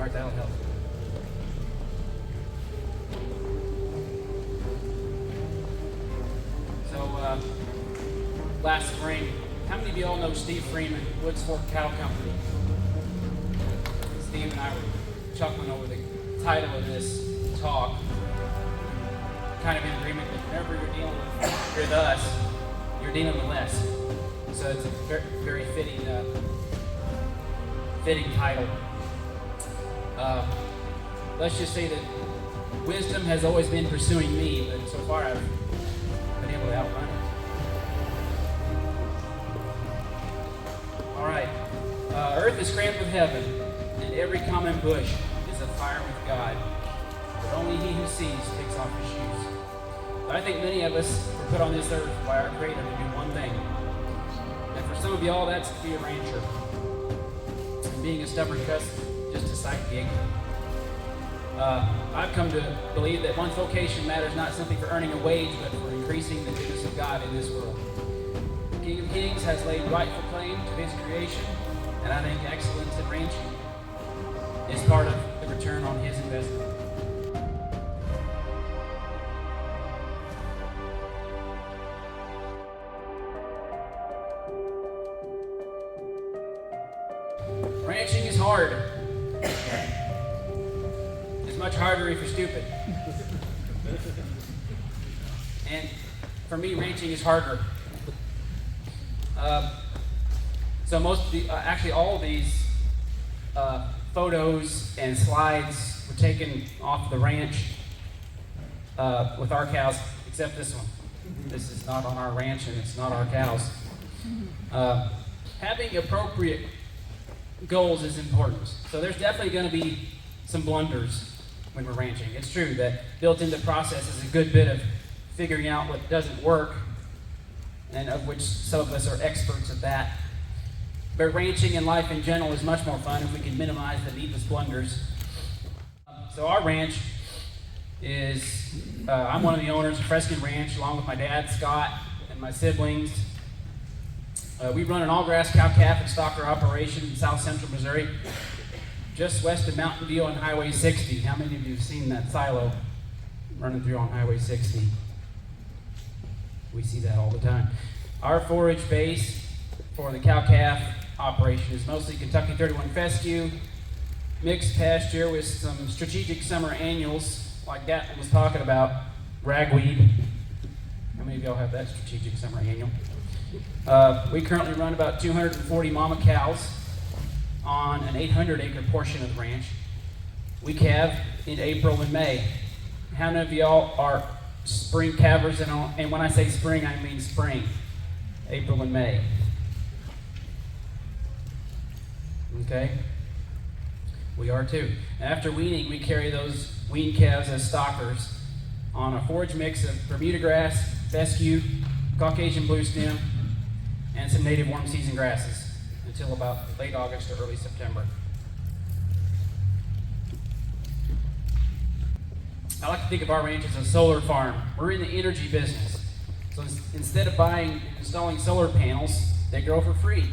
right, that'll help. So, last spring, how many of you all know Steve Freeman, Woods Fork Cattle Company? Steve and I were chuckling over the title of this talk, kind of in agreement that whenever you're dealing with us, you're dealing with less. So it's a very, very fitting title. Let's just say that wisdom has always been pursuing me, but so far I've been able to outrun it. All right. Earth is crammed with heaven, and every common bush is afire with God. But only he who sees takes off his shoes. But I think many of us were put on this earth by our Creator to do one thing. And for some of y'all, that's to be a rancher. And being a stubborn cuss, just a side gig. I've come to believe that one's vocation matters not simply for earning a wage, but for increasing the goodness of God in this world. The King of Kings has laid rightful claim to his creation, and I think excellence in ranching is part of the return on his investment. Ranching is hard. It's much harder if you're stupid. And for me, ranching is harder. So most of the, actually all of these photos and slides were taken off the ranch with our cows, except this one. This is not on our ranch and it's not our cows. Having appropriate goals is important. So there's definitely going to be some blunders when we're ranching. It's true that built into the process is a good bit of figuring out what doesn't work, and of which some of us are experts at that. But ranching and life in general is much more fun if we can minimize the needless blunders. So our ranch is, I'm one of the owners of Frescoln Ranch, along with my dad, Scott, and my siblings. We run an all-grass cow-calf and stocker operation in south central Missouri, just west of Mountain View on Highway 60. How many of you have seen that silo running through on Highway 60? We see that all the time. Our forage base for the cow-calf operation is mostly Kentucky 31 fescue, mixed pasture with some strategic summer annuals, like that was talking about, ragweed. How many of y'all have that strategic summer annual? We currently run about 240 mama cows on an 800-acre portion of the ranch. We calve in April and May. How many of y'all are spring calvers? And when I say spring, I mean spring, April and May. Okay? We are too. After weaning, we carry those weaned calves as stockers on a forage mix of Bermuda grass, fescue, Caucasian bluestem, and some native warm season grasses until about late August or early September. I like to think of our ranch as a solar farm. We're in the energy business. So instead of installing solar panels, they grow for free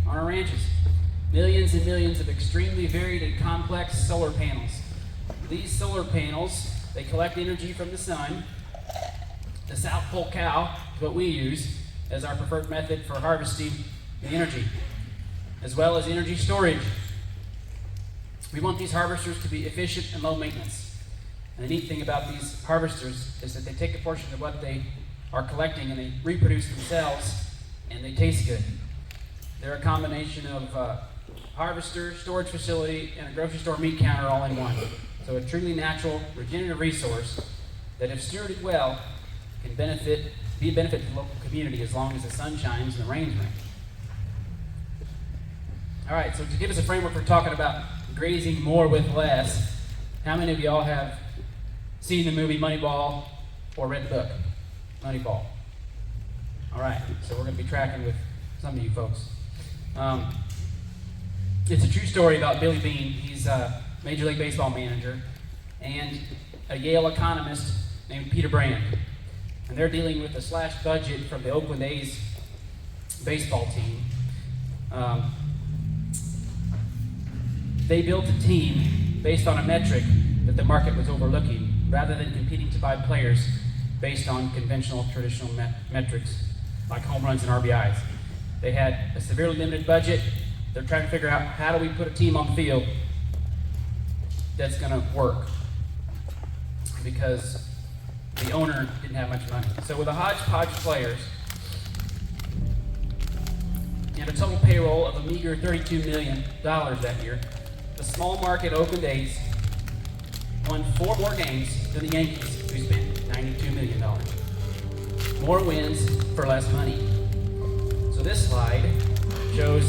on our ranches. Millions and millions of extremely varied and complex solar panels. These solar panels, they collect energy from the sun. The South Pole cow is what we use as our preferred method for harvesting the energy, as well as energy storage. We want these harvesters to be efficient and low maintenance. And the neat thing about these harvesters is that they take a portion of what they are collecting and they reproduce themselves, and they taste good. They're a combination of harvester, storage facility, and a grocery store meat counter all in one. So a truly natural, regenerative resource that, if stewarded well, can be a benefit to the local community as long as the sun shines and the rains rain. All right, so to give us a framework for talking about grazing more with less, how many of y'all have seen the movie Moneyball or read the book Moneyball? All right, so we're going to be tracking with some of you folks. It's a true story about Billy Beane. He's a Major League Baseball manager and a Yale economist named Peter Brand. And they're dealing with a slashed budget from the Oakland A's baseball team. They built a team based on a metric that the market was overlooking, rather than competing to buy players based on conventional, traditional metrics like home runs and RBIs. They had a severely limited budget. They're trying to figure out, how do we put a team on the field that's going to work? Because the owner didn't have much money. So with a hodgepodge of players and a total payroll of a meager $32 million that year, the small market Oakland A's won 4 more games than the Yankees, who spent $92 million. More wins for less money. So this slide shows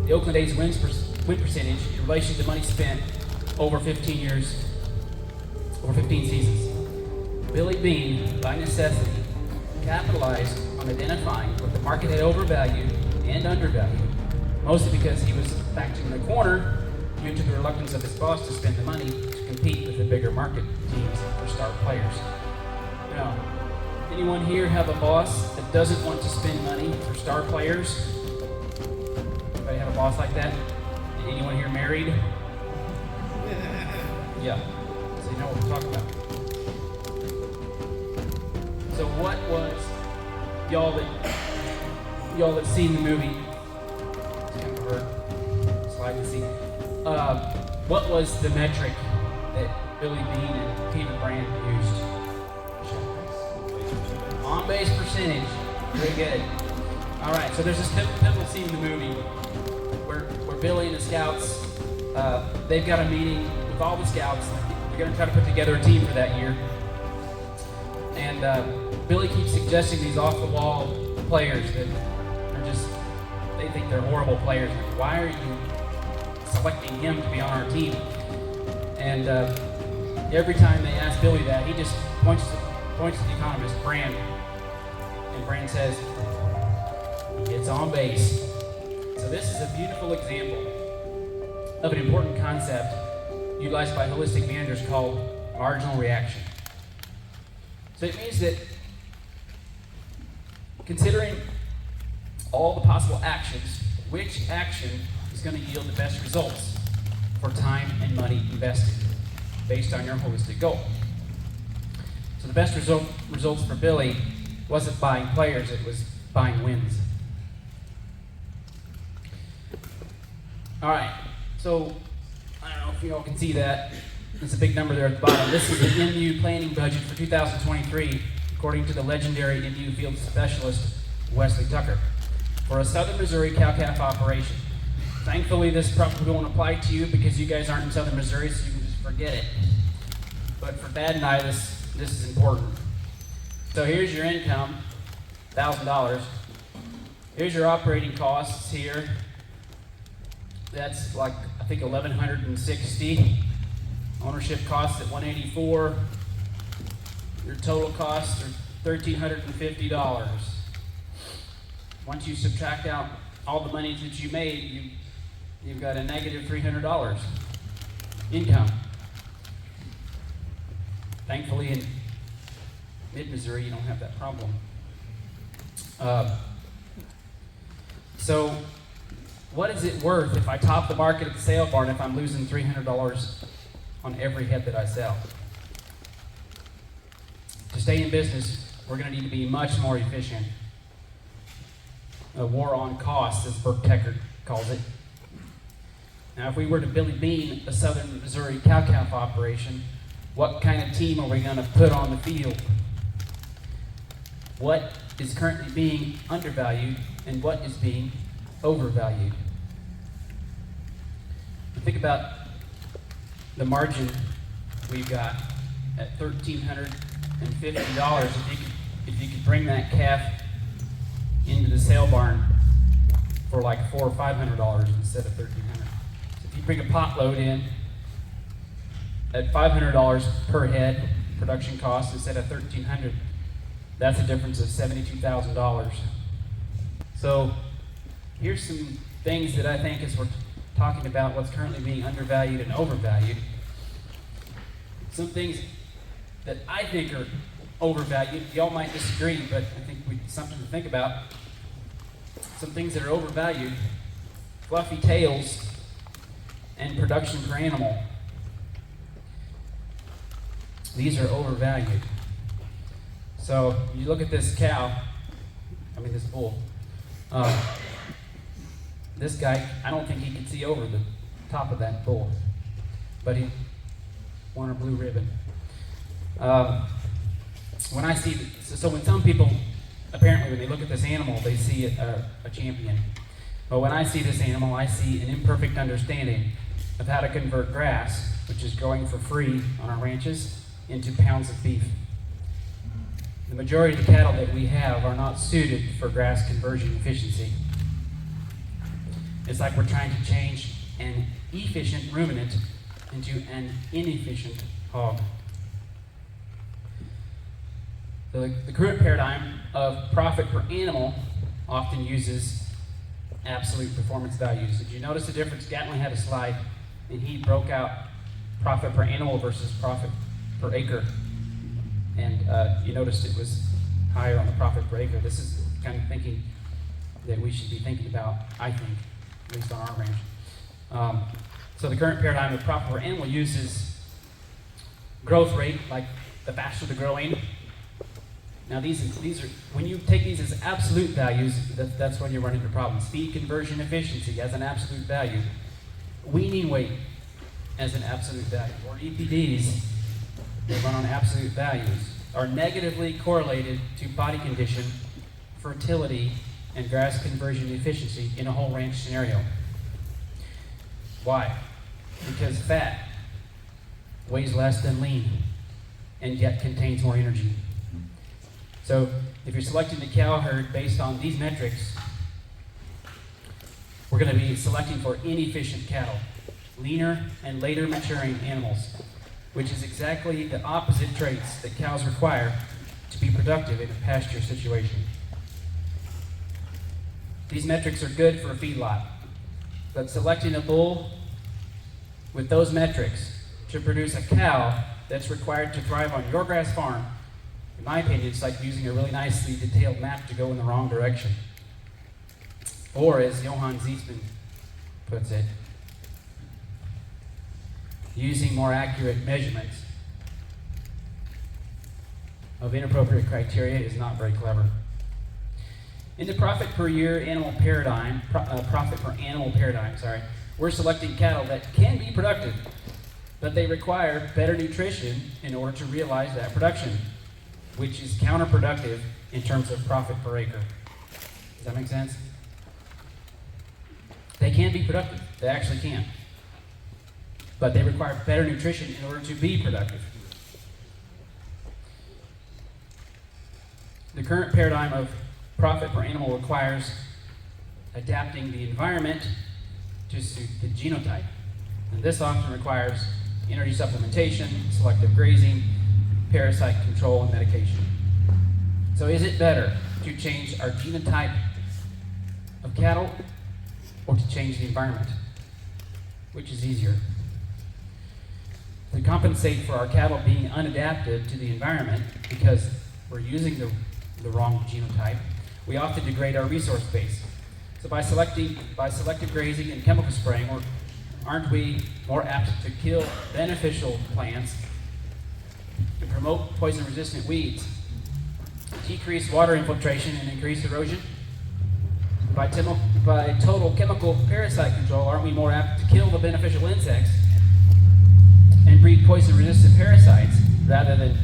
the Oakland A's win percentage in relation to money spent over 15 years, over 15 seasons. Billy Beane, by necessity, capitalized on identifying what the market had overvalued and undervalued, mostly because he was backed in the corner due to the reluctance of his boss to spend the money to compete with the bigger market teams for star players. Now, anyone here have a boss that doesn't want to spend money for star players? Anybody have a boss like that? Anyone here married? Yeah, so you know what we're talking about. So what was, y'all that seen the movie, it's kind of a slide to see, what was the metric that Billy Beane and Peter Brand used? On-base percentage. Very good. All right, so there's this pivotal scene in the movie where Billy and the scouts, they've got a meeting with all the scouts. They're going to try to put together a team for that year. And Billy keeps suggesting these off-the-wall players that are just, they think they're horrible players. Like, why are you selecting him to be on our team? And every time they ask Billy that, he just points to the economist, Brand. And Brand says, he gets on base. So this is a beautiful example of an important concept utilized by holistic managers called marginal reaction. So it means that considering all the possible actions, which action is going to yield the best results for time and money invested based on your holistic goal. So the best results for Billy wasn't buying players, it was buying wins. All right, so I don't know if you all can see that. It's a big number there at the bottom. This is the MU planning budget for 2023, according to the legendary MU field specialist, Wesley Tucker, for a Southern Missouri cow-calf operation. Thankfully, this probably won't apply to you because you guys aren't in Southern Missouri, so you can just forget it. But for Dad and I, this is important. So here's your income, $1,000. Here's your operating costs here. That's like, I think, $1,160. Ownership costs at $184. Your total costs are $1,350. Once you subtract out all the money that you made, you've got a negative $300 income. Thankfully, in mid-Missouri, you don't have that problem. So, what is it worth if I top the market at the sale barn if I'm losing $300 on every head that I sell? To stay in business, we're going to need to be much more efficient. A war on costs, as Burke Teckert calls it. Now, if we were to Billy Beane a Southern Missouri cow-calf operation, what kind of team are we going to put on the field? What is currently being undervalued and what is being overvalued? Think about the margin we've got at $1,350. If you could bring that calf into the sale barn for like $400 or $500 instead of $1,300. So if you bring a pot load in at $500 per head production cost instead of $1,300, that's a difference of $72,000. So here's some things that I think, as we're talking about what's currently being undervalued and overvalued, some things that I think are overvalued. Y'all might disagree, but I think something to think about. Some things that are overvalued: fluffy tails and production per animal. These are overvalued. So you look at this this bull. This guy, I don't think he could see over the top of that bull, but he won a blue ribbon. When some people, apparently when they look at this animal, they see a champion. But when I see this animal, I see an imperfect understanding of how to convert grass, which is growing for free on our ranches, into pounds of beef. The majority of the cattle that we have are not suited for grass conversion efficiency. It's like we're trying to change an efficient ruminant into an inefficient hog. The current paradigm of profit per animal often uses absolute performance values. Did you notice the difference? Gatlin had a slide, and he broke out profit per animal versus profit per acre. And you noticed it was higher on the profit per acre. This is kind of thinking that we should be thinking about, I think, at least on our ranch. So the current paradigm of profit per animal uses growth rate, like the faster the growing. Now these are, when you take these as absolute values, that's when you run into problems. Feed conversion efficiency as an absolute value. Weaning weight as an absolute value. Or EPDs that run on absolute values are negatively correlated to body condition, fertility, and grass conversion efficiency in a whole ranch scenario. Why? Because fat weighs less than lean and yet contains more energy. So if you're selecting the cow herd based on these metrics, we're going to be selecting for inefficient cattle, leaner and later maturing animals, which is exactly the opposite traits that cows require to be productive in a pasture situation. These metrics are good for a feedlot, but selecting a bull with those metrics to produce a cow that's required to thrive on your grass farm, in my opinion, it's like using a really nicely detailed map to go in the wrong direction. Or, as Johann Ziesman puts it, using more accurate measurements of inappropriate criteria is not very clever. In the profit per animal paradigm, we're selecting cattle that can be productive, but they require better nutrition in order to realize that production, which is counterproductive in terms of profit per acre. Does that make sense? They can be productive. They actually can. But they require better nutrition in order to be productive. The current paradigm of profit per animal requires adapting the environment to suit the genotype. And this often requires energy supplementation, selective grazing, parasite control, and medication. So is it better to change our genotype of cattle or to change the environment? Which is easier? To compensate for our cattle being unadapted to the environment because we're using the wrong genotype, we often degrade our resource base. So by selective grazing and chemical spraying, aren't we more apt to kill beneficial plants, to promote poison-resistant weeds, decrease water infiltration and increase erosion? By total chemical parasite control, aren't we more apt to kill the beneficial insects and breed poison-resistant parasites rather than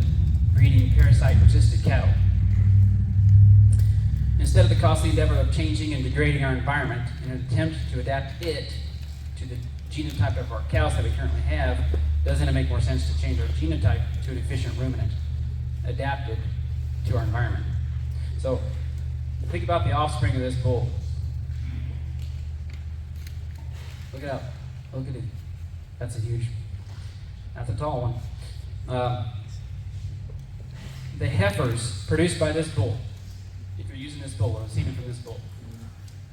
breeding parasite-resistant cattle? Instead of the costly endeavor of changing and degrading our environment in an attempt to adapt it to the genotype of our cows that we currently have, doesn't it make more sense to change our genotype to an efficient ruminant, adapted to our environment? So think about the offspring of this bull. Look it up. Look at it. That's a tall one. The heifers produced by this bull, if you're using this bull or semen from this bull,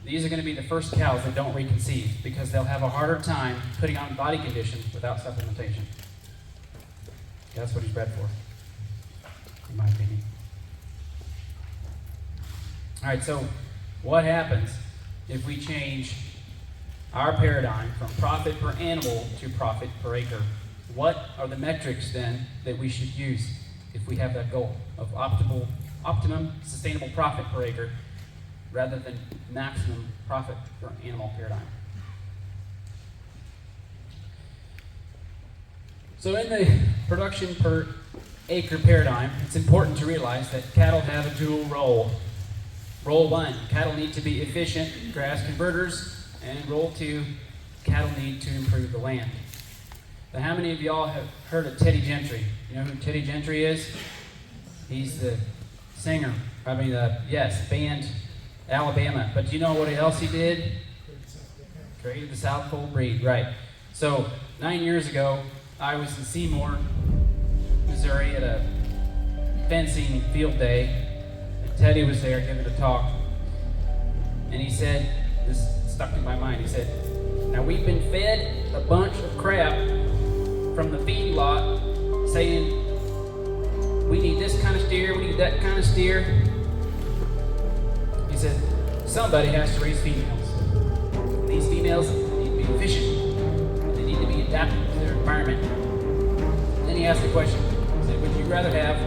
these are going to be the first cows that don't reconceive because they'll have a harder time putting on body condition without supplementation. That's what he's bred for, in my opinion. All right, so what happens if we change our paradigm from profit per animal to profit per acre? what are the metrics then that we should use if we have that goal of optimum sustainable profit per acre rather than maximum profit per animal paradigm? So in the production per acre paradigm, it's important to realize that cattle have a dual role. Role 1, cattle need to be efficient grass converters, and role 2, cattle need to improve the land. Now, how many of y'all have heard of Teddy Gentry? You know who Teddy Gentry is? He's the singer, band Alabama. But do you know what else he did? Created the South Pole breed, right. So 9 years ago, I was in Seymour, Missouri at a fencing field day. Teddy was there giving a talk, and he said, this stuck in my mind, he said, now we've been fed a bunch of crap from the feed lot saying we need this kind of steer, we need that kind of steer. He said, somebody has to raise females. And these females need to be efficient, and they need to be adapted to their environment. And then he asked the question, he said, would you rather have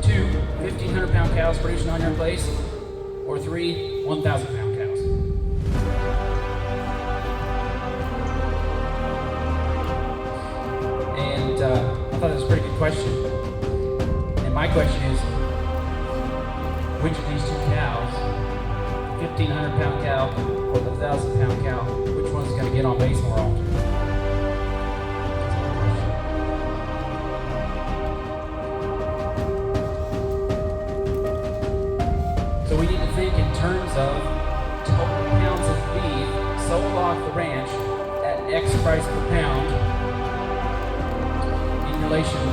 2 1,500-pound cows producing on your place, or 3 1,000-pound cows? And I thought it was a pretty good question. And my question is, which of these 2 cows, the 1,500-pound cow or the 1,000-pound cow, which one's going to get on base more often? So we need to think in terms of total pounds of beef sold off the ranch at X price per pound in relation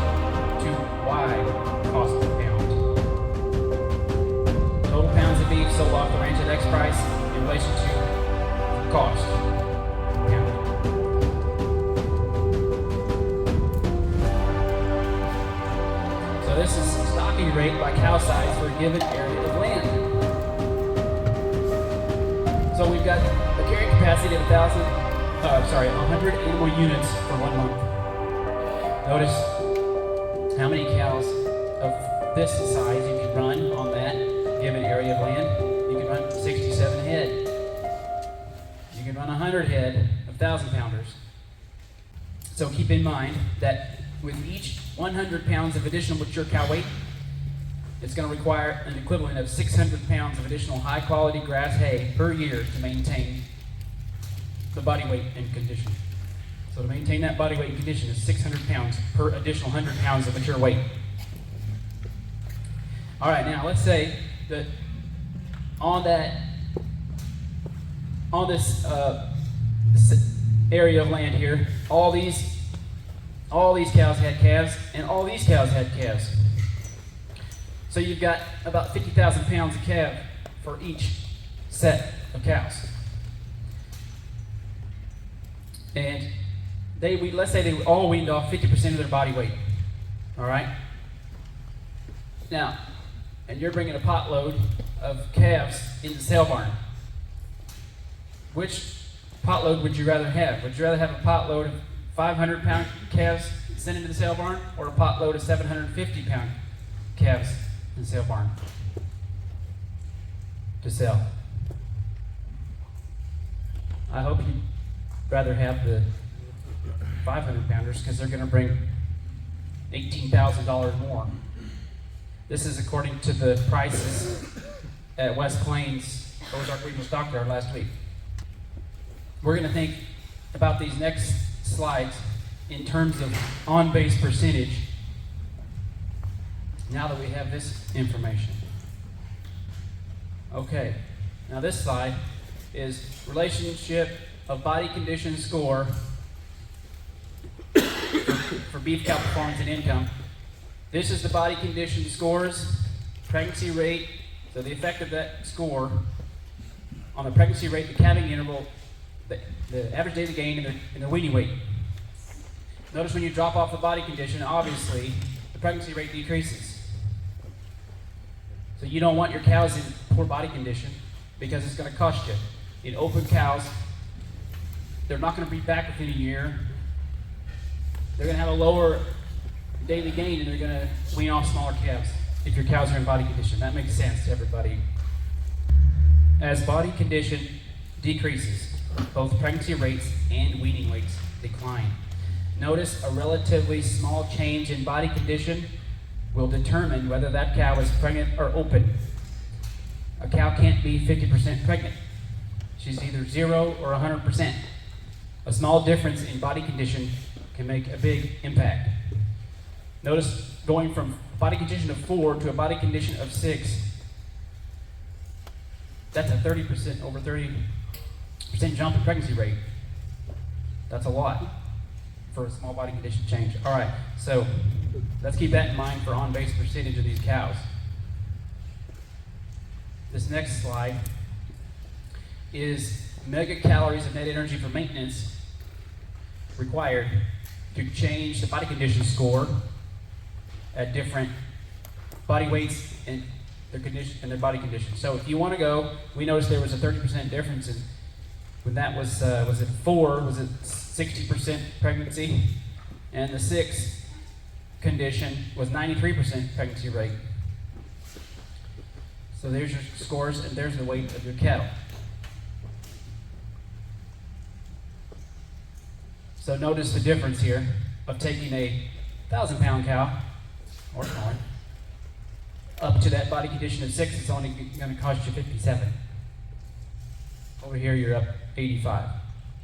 to Y cost per pound. Total pounds of beef sold off the ranch at X price in relation to cost per pound. So this is stocking rate by cow size for a given area of land. So we've got a carrying capacity of 100 animal units for 1 month. Notice how many cows of this size you can run on that given area of land. You can run 67 head. You can run 100 head of 1,000-pounders. So keep in mind that with each 100 pounds of additional mature cow weight, it's going to require an equivalent of 600 pounds of additional high-quality grass hay per year to maintain the body weight and condition. So to maintain that body weight and condition is 600 pounds per additional 100 pounds of mature weight. All right, now let's say that on this area of land here, all these cows had calves, and all these cows had calves. So you've got about 50,000 pounds of calf for each set of cows. And let's say they all weaned off 50% of their body weight. All right? Now, and you're bringing a pot load of calves into the sale barn. Which pot load would you rather have? Would you rather have a pot load of 500-pound calves sent into the sale barn, or a pot load of 750-pound calves in the sale barn to sell? I hope you'd rather have the 500-pounders, because they're going to bring $18,000 more. This is according to the prices at West Plains Ozark Regional Stockyard last week. We're going to think about these next slides in terms of on-base percentage now that we have this information. Okay, now this slide is relationship of body condition score for beef cow performance and income. This is the body condition scores, pregnancy rate, so the effect of that score on the pregnancy rate, the calving interval, the average daily gain, and the weaning weight. Notice when you drop off the body condition, obviously, the pregnancy rate decreases. So you don't want your cows in poor body condition because it's going to cost you. In open cows, they're not going to breed back within a year. they're going to have a lower daily gain, and they're going to wean off smaller calves if your cows are in body condition. That makes sense to everybody. As body condition decreases, both pregnancy rates and weaning weights decline. Notice a relatively small change in body condition will determine whether that cow is pregnant or open. A cow can't be 50% pregnant. She's either 0 or 100%. A small difference in body condition can make a big impact. Notice going from body condition of 4 to a body condition of 6. That's a 30%, over 30% jump in pregnancy rate. That's a lot for a small body condition change. All right, so let's keep that in mind for on-base percentage of these cows. This next slide is megacalories of net energy for maintenance required to change the body condition score at different body weights and their condition and their body condition. So if you want to go, we noticed there was a 30% difference in when that was it 4, was it 60% pregnancy, and the 6 condition was 93% pregnancy rate. So there's your scores, and there's the weight of your cattle. So notice the difference here of taking a 1,000-pound cow, or smaller, up to that body condition of 6, it's only going to cost you 57. Over here, you're up 85,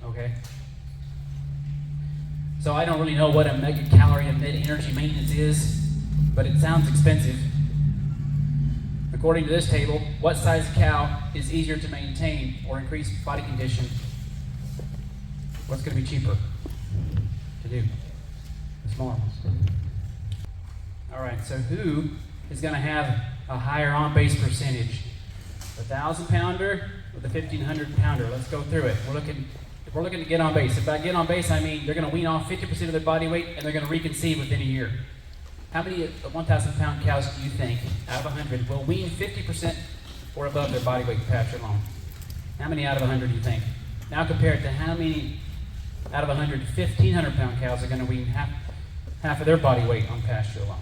okay? So I don't really know what a megacalorie of net energy maintenance is, but it sounds expensive. According to this table, what size cow is easier to maintain or increase body condition? What's going to be cheaper to do? The smaller ones. All right, so who is going to have a higher on-base percentage? The 1,000-pounder or the 1,500-pounder? Let's go through it. If we're looking to get on base. If by get on base, I mean they're going to wean off 50% of their body weight and they're going to reconceive within a year. How many 1,000-pound cows do you think, out of 100, will wean 50% or above their body weight pasture alone? How many out of 100 do you think? Now compare it to how many out of 100 1,500-pound cows are going to wean half of their body weight on pasture alone?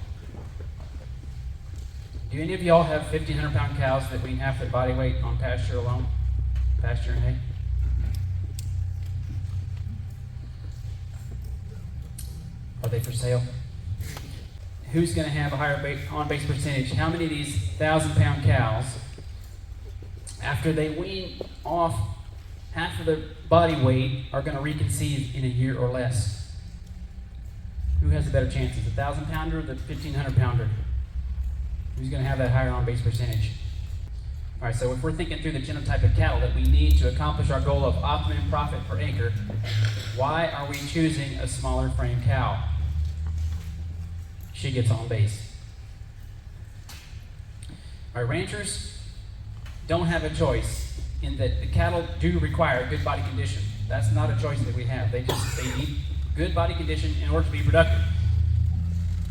Do any of y'all have 1,500-pound cows that wean half their body weight on pasture alone? Pasture and hay? Are they for sale? Who's going to have a higher on-base percentage? How many of these 1,000-pound cows, after they wean off half of their body weight, are going to reconceive in a year or less? Who has the better chances, the 1,000-pounder or the 1,500-pounder? Who's going to have that higher on-base percentage? All right, so if we're thinking through the genotype of cattle that we need to accomplish our goal of optimum profit per acre, why are we choosing a smaller frame cow? She gets on base. Our ranchers don't have a choice in that the cattle do require good body condition. That's not a choice that we have. They need good body condition in order to be productive.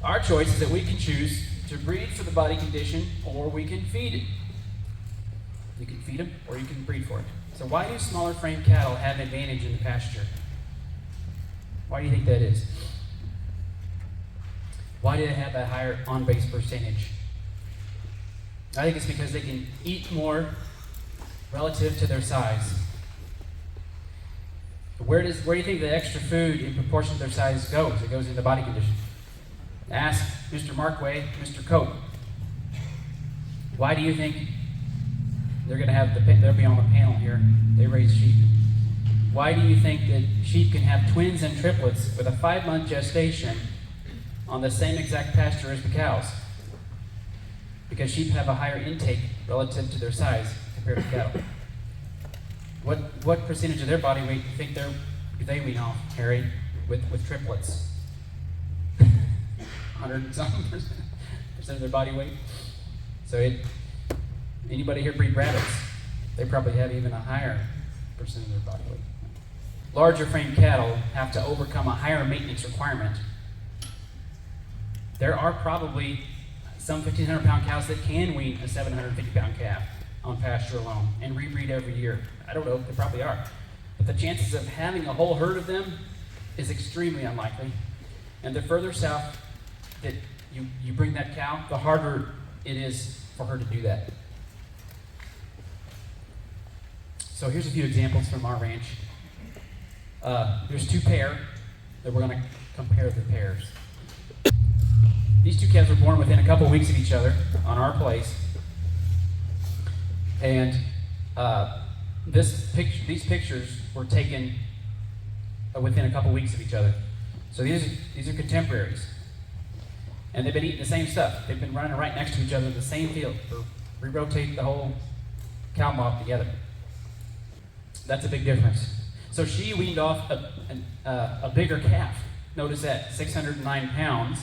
Our choice is that we can choose to breed for the body condition, or we can feed it. You can feed them, or you can breed for it. So why do smaller frame cattle have an advantage in the pasture? Why do you think that is? Why do they have that higher on-base percentage? I think it's because they can eat more relative to their size. Where do you think the extra food in proportion to their size goes? It goes into body condition. Ask Mr. Markway, Mr. Cope. Why do you think they're going to have they'll be on the panel here? They raise sheep. Why do you think that sheep can have twins and triplets with a 5-month gestation on the same exact pasture as the cows? Because sheep have a higher intake relative to their size compared to cattle. What percentage of their body weight do you think they wean off, Harry, with triplets? 100 and something percent of their body weight. So anybody here breed rabbits? They probably have even a higher percent of their body weight. Larger frame cattle have to overcome a higher maintenance requirement. There are probably some 1,500-pound cows that can wean a 750-pound calf on pasture alone and rebreed every year. I don't know, they probably are. But the chances of having a whole herd of them is extremely unlikely. And the further south that you bring that cow, the harder it is for her to do that. So here's a few examples from our ranch. There's two pair that we're going to compare the pairs. These two calves were born within a couple weeks of each other on our place. And these pictures were taken within a couple weeks of each other. So these are contemporaries. And they've been eating the same stuff. They've been running right next to each other in the same field. We rotate the whole cow mob together. That's a big difference. So she weaned off a bigger calf. Notice that, 609 pounds.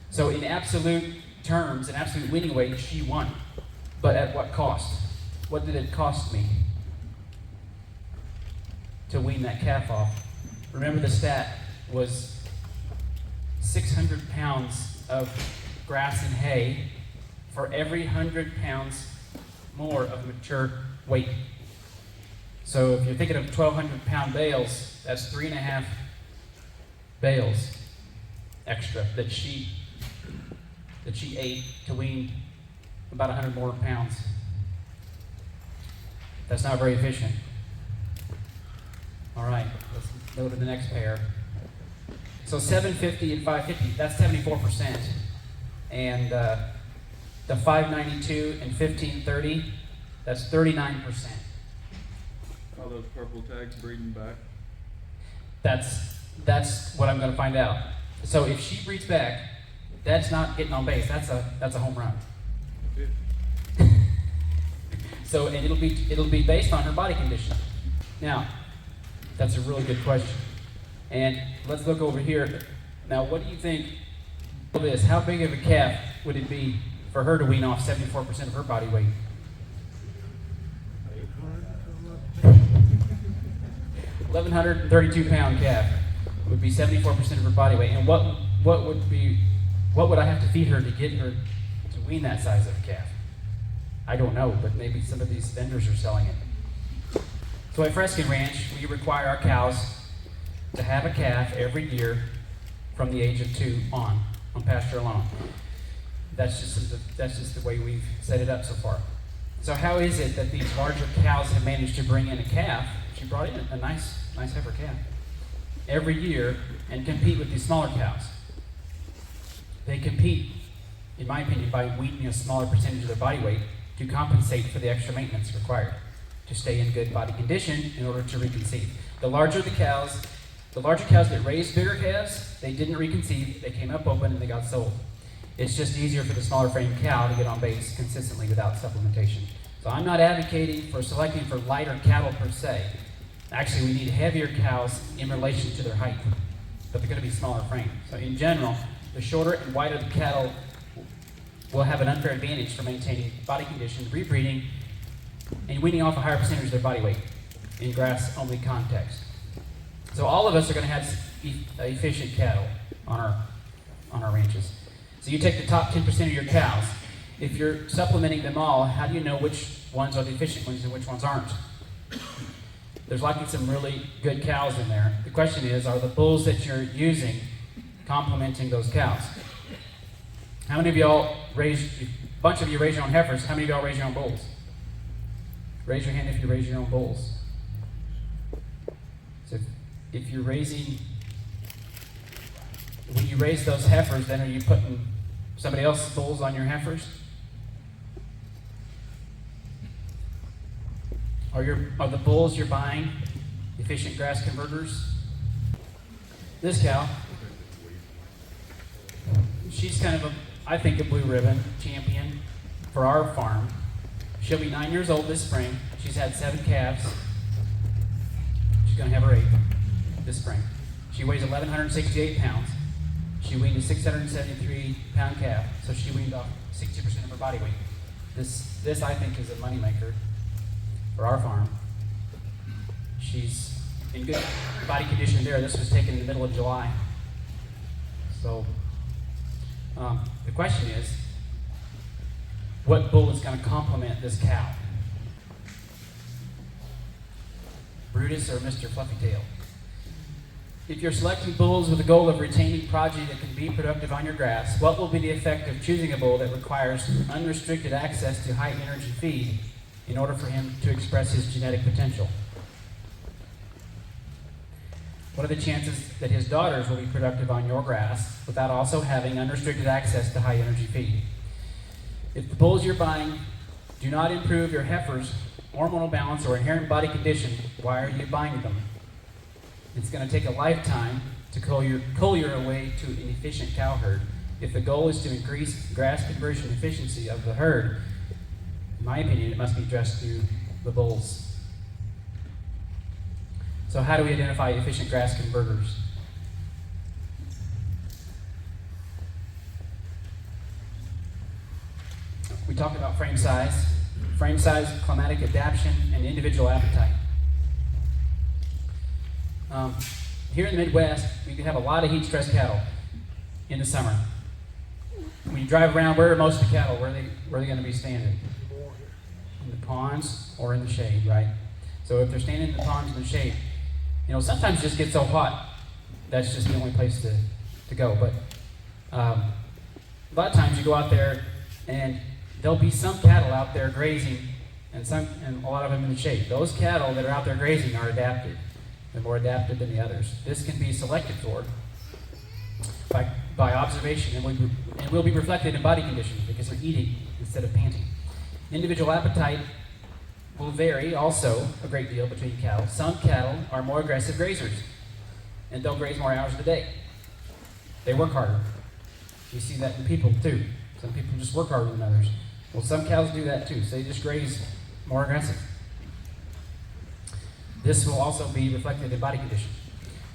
So in absolute terms, in absolute weaning weight, she won. But at what cost? What did it cost me to wean that calf off? Remember, the stat was 600 pounds of grass and hay for every 100 pounds more of mature weight. So if you're thinking of 1,200 pound bales, that's 3.5 bales extra that she ate to wean about 100 more pounds. That's not very efficient. All right, let's go to the next pair. So 750 and 550, that's 74%. And the 592 and 1530, that's 39%. Are those purple tags breeding back? That's what I'm going to find out. So if she breeds back, that's not getting on base. That's a home run. Yeah. So, and it'll be based on her body condition. Now, that's a really good question. And let's look over here. Now, what do you think of this? How big of a calf would it be for her to wean off 74% of her body weight? 1,132 pound calf would be 74% of her body weight. And what would I have to feed her to get her to wean that size of a calf? I don't know, but maybe some of these vendors are selling it. So at Frescoln Ranch, we require our cows to have a calf every year from the age of 2 on pasture alone. That's just the way we've set it up so far. So how is it that these larger cows have managed to bring in a calf? She brought in a nice heifer calf every year and compete with these smaller cows. They compete, in my opinion, by weaning a smaller percentage of their body weight to compensate for the extra maintenance required to stay in good body condition in order to reconceive. The larger cows that raised bigger calves, they didn't reconceive, they came up open and they got sold. It's just easier for the smaller frame cow to get on base consistently without supplementation. So I'm not advocating for selecting for lighter cattle per se. Actually, we need heavier cows in relation to their height, but they're going to be smaller frame. So in general, the shorter and wider the cattle will have an unfair advantage for maintaining body condition, rebreeding, and weaning off a higher percentage of their body weight in grass-only context. So all of us are going to have efficient cattle on our ranches. So you take the top 10% of your cows. If you're supplementing them all, how do you know which ones are the efficient ones and which ones aren't? There's likely some really good cows in there. The question is, are the bulls that you're using complementing those cows? How many of y'all a bunch of you raise your own heifers, how many of y'all raise your own bulls? Raise your hand if you raise your own bulls. So if you're raising, when you raise those heifers, then are you putting somebody else's bulls on your heifers? Are the bulls you're buying efficient grass converters? This cow, she's kind of I think a blue ribbon champion for our farm. She'll be 9 years old this spring. She's had 7 calves. She's going to have her 8th this spring. She weighs 1,168 pounds. She weaned a 673 pound calf, so she weaned off 60% of her body weight. This I think is a moneymaker for our farm. She's in good body condition there. This was taken in the middle of July. So the question is, what bull is going to complement this cow? Brutus or Mr. Fluffy Tail? If you're selecting bulls with the goal of retaining progeny that can be productive on your grass, what will be the effect of choosing a bull that requires unrestricted access to high energy feed in order for him to express his genetic potential? What are the chances that his daughters will be productive on your grass without also having unrestricted access to high energy feed? If the bulls you're buying do not improve your heifer's hormonal balance or inherent body condition, why are you buying them? It's going to take a lifetime to cull your way to an efficient cow herd. If the goal is to increase grass conversion efficiency of the herd, in my opinion, it must be addressed through the bulls. So how do we identify efficient grass converters? We talked about frame size, climatic adaptation, and individual appetite. Here in the Midwest, we can have a lot of heat-stressed cattle in the summer. When you drive around, where are most of the cattle? Where are they going to be standing? In the ponds or in the shade, right? So if they're standing in the ponds in the shade, sometimes it just gets so hot, that's just the only place to go. But a lot of times you go out there and there'll be some cattle out there grazing and a lot of them in the shade. Those cattle that are out there grazing are adapted. They're more adapted than the others. This can be selected for by observation and will be reflected in body condition because they're eating instead of panting. Individual appetite will vary also a great deal between cattle. Some cattle are more aggressive grazers, and they'll graze more hours of the day. They work harder. You see that in people too. Some people just work harder than others. Well, some cows do that too, so they just graze more aggressive. This will also be reflected in body condition.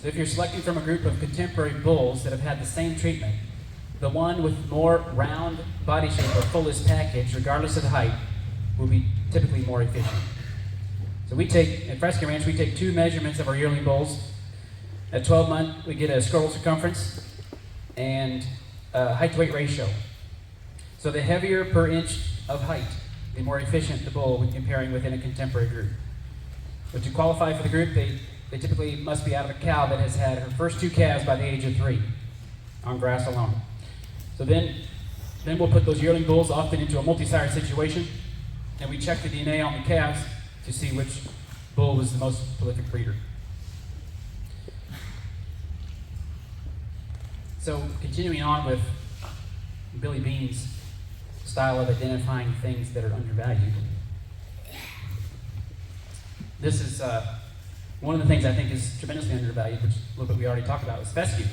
So if you're selecting from a group of contemporary bulls that have had the same treatment, the one with more round body shape or fullest package, regardless of the height, will be typically more efficient. So at Frescoln Ranch, we take 2 measurements of our yearling bulls. At 12 months, we get a scrotal circumference and a height to weight ratio. So the heavier per inch of height, the more efficient the bull when comparing within a contemporary group. But to qualify for the group, they typically must be out of a cow that has had her first 2 calves by the age of 3 on grass alone. So then we'll put those yearling bulls often into a multi-sire situation, and we check the DNA on the calves to see which bull was the most prolific breeder. So continuing on with Billy Bean's style of identifying things that are undervalued. This is one of the things I think is tremendously undervalued, which a little bit we already talked about, is fescue.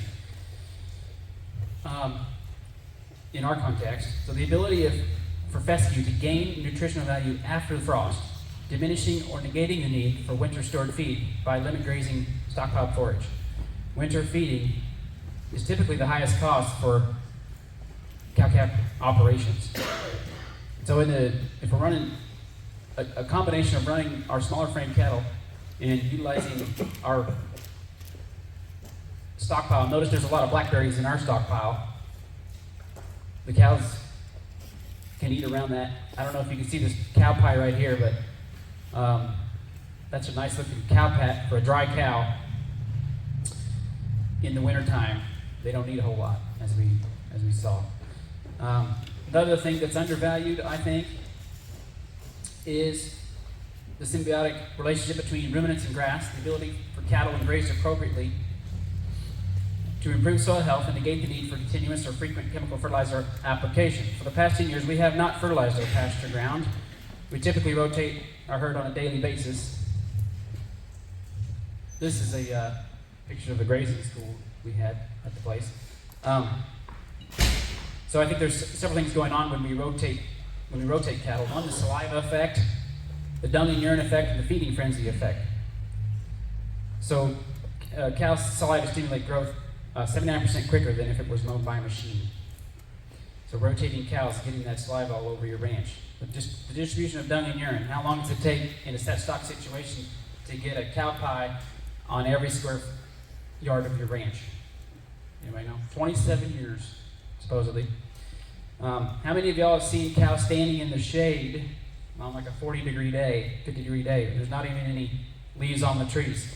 In our context, so the ability for fescue to gain nutritional value after the frost, diminishing or negating the need for winter stored feed by limit grazing stockpile forage. Winter feeding is typically the highest cost for cow-calf operations. So if we're running a combination of running our smaller frame cattle and utilizing our stockpile, notice there's a lot of blackberries in our stockpile. The cows can eat around that. I don't know if you can see this cow pie right here, but that's a nice looking cow pat for a dry cow. In the wintertime, they don't need a whole lot, as we saw. Another thing that's undervalued, I think, is the symbiotic relationship between ruminants and grass, the ability for cattle when grazed appropriately to improve soil health and negate the need for continuous or frequent chemical fertilizer application. For the past 10 years, we have not fertilized our pasture ground. We typically rotate our herd on a daily basis. This is a picture of the grazing school we had at the place. So I think there's several things going on when we rotate cattle. One, the saliva effect, the dung and urine effect, and the feeding frenzy effect. So cows' saliva stimulate growth 79% quicker than if it was mowed by a machine. So rotating cows, getting that saliva all over your ranch. But just the distribution of dung and urine. How long does it take in a set stock situation to get a cow pie on every square yard of your ranch? Anybody know? 27 years, supposedly. How many of y'all have seen cows standing in the shade on like a 40-degree day, 50-degree day? There's not even any leaves on the trees.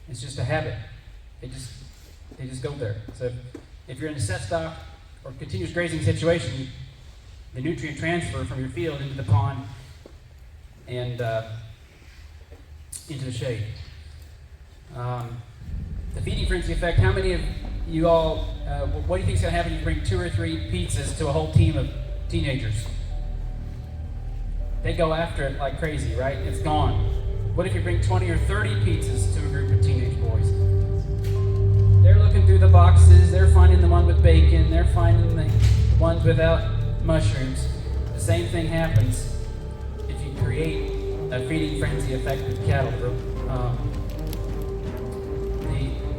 It's just a habit. They just go there. So if you're in a set stock or continuous grazing situation, the nutrient transfer from your field into the pond and into the shade. The feeding frenzy effect, how many of you all, what do you think is going to happen if you bring 2 or 3 pizzas to a whole team of teenagers? They go after it like crazy, right? It's gone. What if you bring 20 or 30 pizzas to a group of teenage boys? They're looking through the boxes, they're finding the one with bacon, they're finding the ones without mushrooms. The same thing happens if you create a feeding frenzy effect with cattle.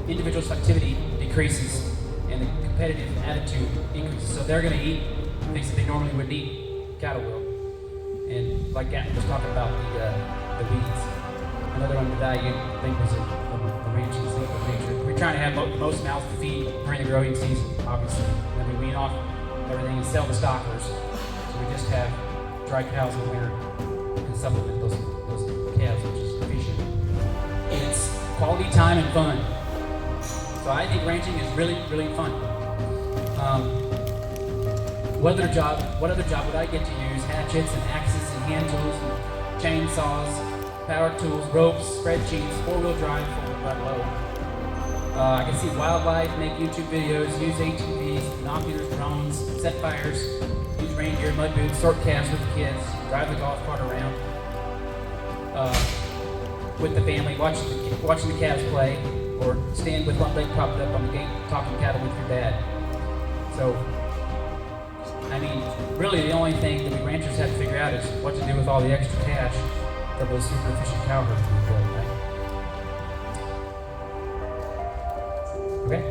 The individual selectivity decreases and the competitive attitude increases. So they're going to eat things that they normally wouldn't eat. Cattle will. And like Gavin was talking about the weeds. Another undervalued thing was the ranching nature. We're trying to have the most mouths to feed during the growing season, obviously. Then we wean off everything and sell the stockers. So we just have dry cows in the winter and supplement those calves, which is efficient. It's quality time and fun. So I think ranching is really, really fun. What other job would I get to use? Hatchets and axes and hand tools and chainsaws, power tools, ropes, spreadsheets, 4-wheel drive, 4-wheel load. I can see wildlife, make YouTube videos, use ATVs, binoculars, drones, set fires, use reindeer, mud boots, sort calves with the kids, drive the golf cart around with the family, watching the calves play, or stand with one leg propped up on the gate talking cattle with your dad. So, I mean, really the only thing that we ranchers have to figure out is what to do with all the extra cash that those super efficient cow herds we build, right? Okay?